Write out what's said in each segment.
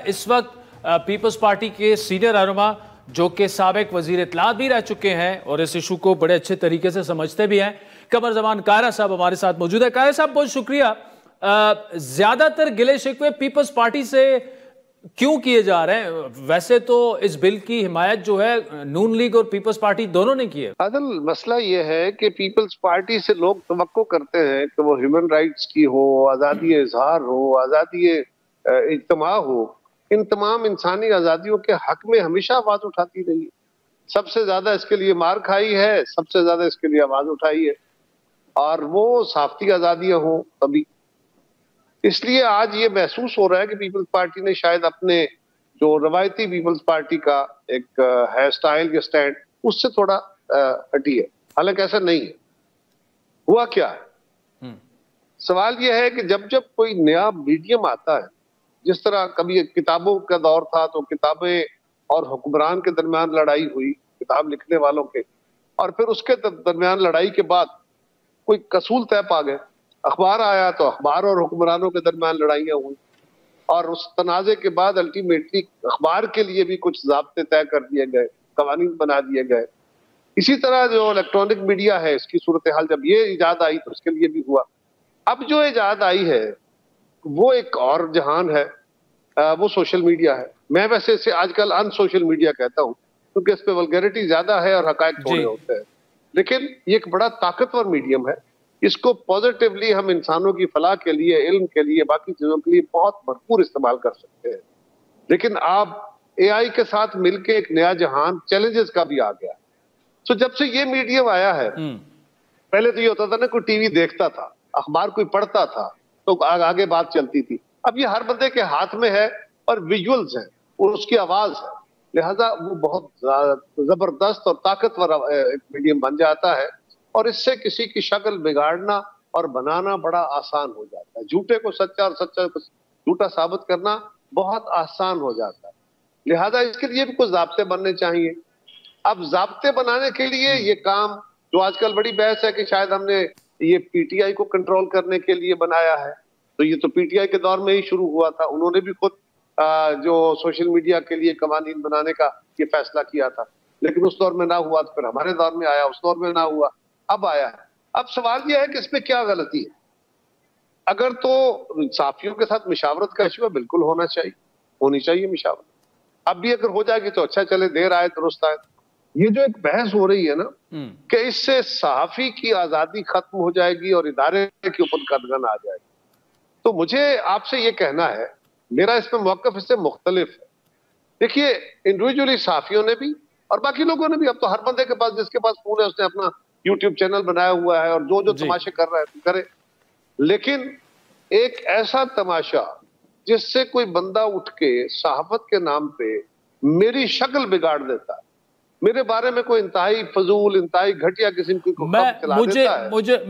इस वक्त peoples party के सीनियर रहनुमा जो कि साबिक वजीर इत्तलात भी रह चुके हैं और इस इशू को बड़े अच्छे तरीके से समझते भी हैं, कमर जमान कायरा साहब हमारे साथ मौजूद है। कायरा साहब बहुत शुक्रिया। ज्यादातर गिले शिकवे पीपल्स पार्टी से क्यों किए जा रहे हैं? वैसे तो इस बिल की हिमायत जो है नून लीग और पीपल्स पार्टी दोनों ने की है। अदल मसला ये है कि पीपल्स पार्टी से लोग तवक्को करते हैं कि वो ह्यूमन राइट्स की हो, आज़ादी इजहार हो, आज़ादी इज्तिमा हो, इन तमाम इंसानी आज़ादियों के हक में हमेशा आवाज उठाती रही है। सबसे ज्यादा इसके लिए मार खाई है, सबसे ज्यादा इसके लिए आवाज उठाई है, और वो साफ्ती आज़ादियां हो तभी। इसलिए आज ये महसूस हो रहा है कि पीपल्स पार्टी ने शायद अपने जो रवायती पीपल्स पार्टी का एक है स्टाइल या स्टैंड, उससे थोड़ा हटी है। हालांकि ऐसा नहीं है। हुआ क्या है, सवाल यह है कि जब जब कोई नया मीडियम आता है, जिस तरह कभी किताबों का दौर था तो किताबें और हुक्मरान के दरमियान लड़ाई हुई, किताब लिखने वालों के, और फिर उसके दरमियान लड़ाई के बाद कोई कसूल तय पा गए, अखबार आया तो अखबार और हुक्मरानों के दरमियान लड़ाइयां हुई, और उस तनाजे के बाद अल्टीमेटली अखबार के लिए भी कुछ ज़ाब्ते तय कर दिए गए, कवानीन बना दिए गए। इसी तरह जो इलेक्ट्रॉनिक मीडिया है, इसकी सूरत हाल जब ये इजाद आई तो उसके लिए भी हुआ। अब जो इजाद आई है वो एक और जहान है, वो सोशल मीडिया है। मैं वैसे इसे आजकल अनसोशल मीडिया कहता हूँ, क्योंकि इस पे वल्गैरिटी ज्यादा है और हकायक थोड़े होते हैं, लेकिन ये एक बड़ा ताकतवर मीडियम है। इसको पॉजिटिवली हम इंसानों की फलाह के लिए, इल्म के लिए, बाकी चीजों के लिए बहुत भरपूर इस्तेमाल कर सकते हैं। लेकिन आप एआई के साथ मिलके एक नया जहान चैलेंजेस का भी आ गया। तो जब से ये मीडियम आया है, पहले तो ये होता था ना, कोई टीवी देखता था, अखबार कोई पढ़ता था तो आगे बात चलती थी। अब ये हर बंदे के हाथ में है और विजुअल्स हैं और उसकी आवाज है, लिहाजा वो बहुत जबरदस्त और ताकतवर एक मीडियम बन जाता है, और इससे किसी की शक्ल बिगाड़ना और बनाना बड़ा आसान हो जाता है। झूठे को सच्चा और सच्चा को झूठा साबित करना बहुत आसान हो जाता है। लिहाजा इसके लिए भी कुछ ज़ाब्ते बनने चाहिए। अब ज़ाब्ते बनाने के लिए ये काम, जो आजकल बड़ी बहस है कि शायद हमने ये पीटीआई को कंट्रोल करने के लिए बनाया है, तो ये तो पीटीआई के दौर में ही शुरू हुआ था। उन्होंने भी खुद जो सोशल मीडिया के लिए कवानीन बनाने का ये फैसला किया था, लेकिन उस दौर में ना हुआ, तो फिर हमारे दौर में आया, उस दौर में ना हुआ, अब आया है। अब सवाल यह है कि इसमें क्या गलती है? अगर तो साफियों के साथ मुशावरत का इशू बिल्कुल होनी चाहिए मुशावरत। अब भी अगर हो जाएगी तो अच्छा, चले, देर आए दुरुस्त आए। ये जो एक बहस हो रही है ना कि इससे सहाफी की आजादी खत्म हो जाएगी और इदारे के ऊपर कदगन आ जाएगी, तो मुझे आपसे ये कहना है, मेरा इसमें मौकफ इससे मुख्तलिफ है। देखिए, इंडिविजुअली सहाफियों ने भी और बाकी लोगों ने भी, अब तो हर बंदे के पास, जिसके पास फोन है, उसने अपना यूट्यूब चैनल बनाया हुआ है और जो तमाशे कर रहा है तो करे। लेकिन एक ऐसा तमाशा जिससे कोई बंदा उठ के सहाफत के नाम पे मेरी शक्ल बिगाड़ देता है, मेरे बारे में कोई इंतहाई फजूल, इंतहाई घटिया किस्म की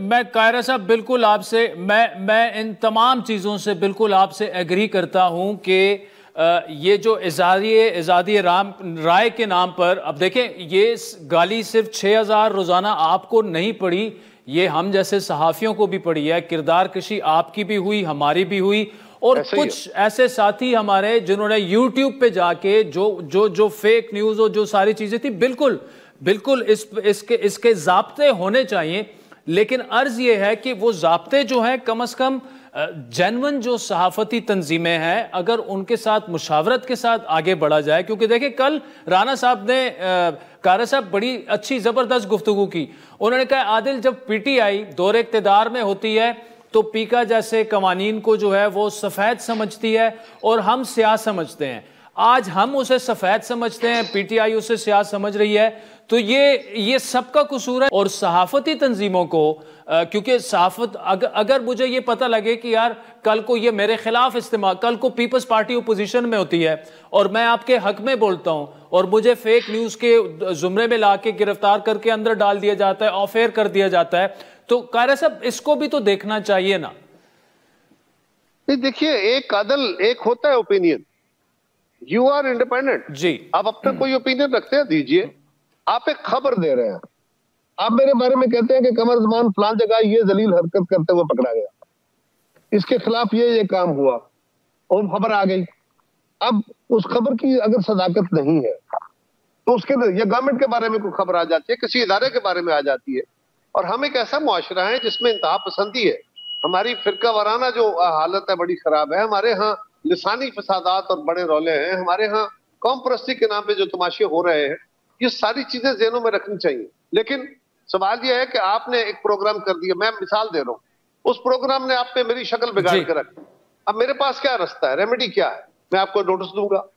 मैं कायरा साहब बिल्कुल आपसे, मैं इन तमाम चीजों से बिल्कुल आपसे एग्री करता हूं कि ये जो इजादी राय के नाम पर, अब देखें, ये गाली सिर्फ 6000 रोजाना आपको नहीं पड़ी, ये हम जैसे सहाफियों को भी पड़ी है। किरदार कशी आपकी भी हुई, हमारी भी हुई, और कुछ ऐसे साथी हमारे जिन्होंने YouTube पे जाके जो फेक न्यूज और जो सारी चीजें थी, बिल्कुल इसके ज़ाब्ते होने चाहिए। लेकिन अर्ज ये है कि वो ज़ाब्ते जो हैं, कम से कम जेन्युइन जो सहाफती तंजीमें हैं, अगर उनके साथ मुशावरत के साथ आगे बढ़ा जाए। क्योंकि देखिए, कल राना साहब ने, कारा साहब, बड़ी अच्छी जबरदस्त गुफ्तगू की। उन्होंने कहा, आदिल, जब पीटीआई दौर इक़्तिदार में होती है तो पीका जैसे कवानीन को जो है वो सफ़ेद समझती है और हम स्याह समझते हैं। आज हम उसे सफ़ेद समझते हैं, पीटीआई उसे स्याह समझ रही है। तो ये सबका कसूर है। और सहाफती तंजीमों को, क्योंकि सहाफत, अगर मुझे ये पता लगे कि यार कल को ये मेरे खिलाफ इस्तेमाल, कल को पीपल्स पार्टी ओपोजिशन में होती है और मैं आपके हक में बोलता हूं और मुझे फेक न्यूज़ के जुमरे में ला के गिरफ्तार करके अंदर डाल दिया जाता है, ऑफ एयर कर दिया जाता है, तो कायरा साहब इसको भी तो देखना चाहिए ना। देखिए, एक होता है ओपिनियन, यू आर इंडिपेंडेंट जी, आप अपना कोई ओपिनियन रखते हैं, दीजिए। आप एक खबर दे रहे हैं, आप मेरे बारे में कहते हैं कि कमर जमान फलान जगह ये जलील हरकत करते हुए पकड़ा गया, इसके खिलाफ ये काम हुआ और खबर आ गई, अब उस खबर की अगर सदाकत नहीं है तो उसके अंदर या गवर्नमेंट के बारे में कोई खबर आ जाती है, किसी इदारे के बारे में आ जाती है, और हम एक ऐसा मुआशरा है जिसमें इंतहा पसंदी है, हमारी फिरका वाराना जो हालत है बड़ी खराब है, हमारे यहाँ लिसानी फसादात और बड़े रौले हैं, हमारे यहाँ कौम परस्ती के नाम पे जो तमाशे हो रहे हैं, ये सारी चीजें ज़हनों में रखनी चाहिए। लेकिन सवाल यह है कि आपने एक प्रोग्राम कर दिया, मैं मिसाल दे रहा हूँ, उस प्रोग्राम ने आप पे मेरी शक्ल बिगाड़ के रखी। अब मेरे पास क्या रास्ता है, रेमेडी क्या है? मैं आपको नोटिस दूंगा,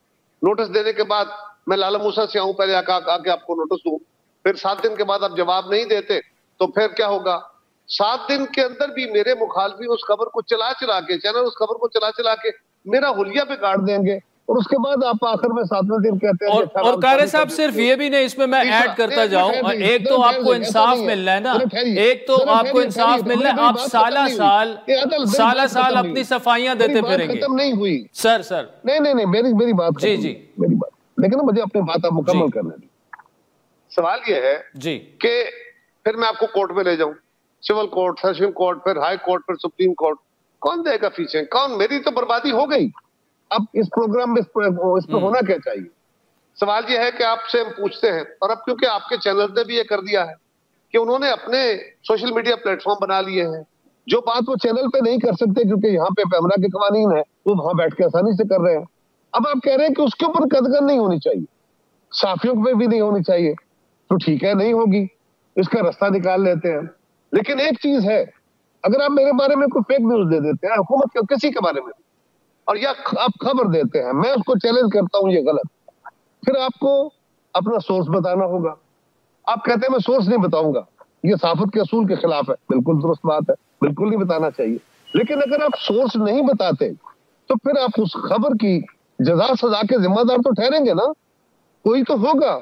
नोटिस देने के बाद मैं लाला मूसा से आऊं, पहले आके आपको नोटिस दूं, फिर 7 दिन के बाद आप जवाब नहीं देते तो फिर क्या होगा? 7 दिन के अंदर भी मेरे मुखालफी उस खबर को चला के, चैनल उस खबर को चला के मेरा हुलिया बिगाड़ देंगे, और उसके बाद आप आखिर में 7वें दिन कहते हैं। और कारे साहब सिर्फ ये भी नहीं, इसमें मैं ऐड करता जाऊं, एक तो आपको इंसाफ मिलना है ना, एक तो आपको इंसाफ मिलना है, आप साला साल अपनी सफाइयां देते फिरेंगे। खत्म नहीं हुई सर नहीं मेरी बात जी मेरी बात, लेकिन मुझे अपनी बात आप मुकम्मल करने दी। सवाल यह है जी कि फिर मैं आपको कोर्ट में ले जाऊं, सिविल कोर्ट, सेशन कोर्ट, फिर हाई कोर्ट, फिर सुप्रीम कोर्ट, कौन देगा फीसें? कौन? मेरी तो बर्बादी हो गई। अब इस प्रोग्राम में इस पर होना क्या चाहिए? सवाल यह है कि आपसे हम पूछते हैं, और अब क्योंकि आपके चैनल ने भी ये कर दिया है कि उन्होंने अपने सोशल मीडिया प्लेटफॉर्म बना लिए हैं, जो बात वो चैनल पे नहीं कर सकते क्योंकि यहाँ पे पैमरा के कवानीन है, वो वहां बैठ के आसानी से कर रहे हैं। अब आप कह रहे हैं कि उसके ऊपर कदगन नहीं होनी चाहिए, साफियों पे भी नहीं होनी चाहिए, तो ठीक है, नहीं होगी, इसका रास्ता निकाल लेते हैं। लेकिन एक चीज है, अगर आप मेरे बारे में कोई फेक न्यूज दे देते हैं, हुकूमत के किसी के बारे में, और या आप खबर देते हैं, मैं उसको चैलेंज करता हूं ये गलत, फिर आपको अपना सोर्स बताना होगा। आप कहते हैं मैं सोर्स नहीं बताऊंगा, ये सहाफत के असूल के खिलाफ है। बिल्कुल दुरुस्त बात है, बिल्कुल नहीं बताना चाहिए। लेकिन अगर आप सोर्स नहीं बताते तो फिर आप उस खबर की जजा सजा के जिम्मेदार तो ठहरेंगे ना, कोई तो होगा।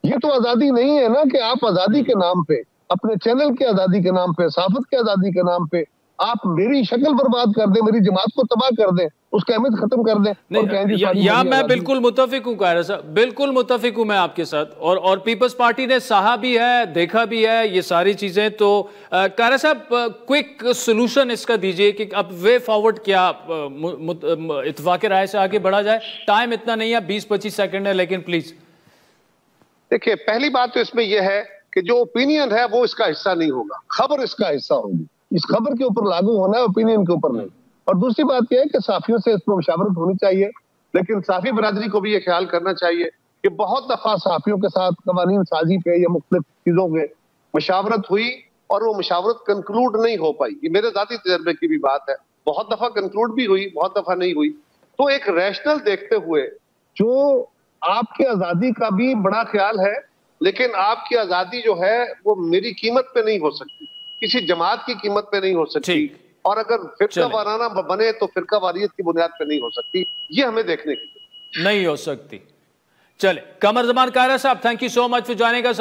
ये तो आजादी नहीं है ना कि आप आजादी के नाम पे, अपने चैनल की आजादी के नाम पे, सहाफत की आजादी के नाम पे आप मेरी शक्ल बर्बाद कर दें, मेरी जमात को तबाह कर दें, उसका अहमियत खत्म कर दें। या मैं बिल्कुल मुत्तफिक हूं कायरा साहब, बिल्कुल मुत्तफिक हूं मैं आपके साथ, और पीपल्स पार्टी ने सहा भी है, देखा भी है ये सारी चीजें। तो कायरा साहब क्विक सोल्यूशन इसका दीजिए कि अब वे फॉरवर्ड क्या इत्तेफाक राय से आगे बढ़ा जाए? टाइम इतना नहीं है, 20-25 सेकंड है, लेकिन प्लीज। देखिए, पहली बात तो इसमें यह है कि जो ओपिनियन है वो इसका हिस्सा नहीं होगा, खबर इसका हिस्सा होगी। इस खबर के ऊपर लागू होना है, ओपिनियन के ऊपर नहीं। और दूसरी बात यह है कि साफियों से इसमें मुशावरत होनी चाहिए, लेकिन साफी बरादरी को भी ये ख्याल करना चाहिए कि बहुत दफा साफियों के साथ कवानीन साजी पे या मुख्तलिफ चीजों में मुशावरत हुई और वो मुशावरत कंक्लूड नहीं हो पाई। ये मेरे जाती तजर्बे की भी बात है, बहुत दफा कंक्लूड भी हुई, बहुत दफा नहीं हुई। तो एक रैशनल देखते हुए, जो आपकी आजादी का भी बड़ा ख्याल है, लेकिन आपकी आजादी जो है वो मेरी कीमत पे नहीं हो सकती, किसी जमात की कीमत पे नहीं हो सकती, और अगर फिरका वाराना बने तो फिरका वारियत की बुनियाद पे नहीं हो सकती। ये हमें देखने की नहीं हो सकती। चले, कमर जमान कायरा साहब, thank you so much for joining us.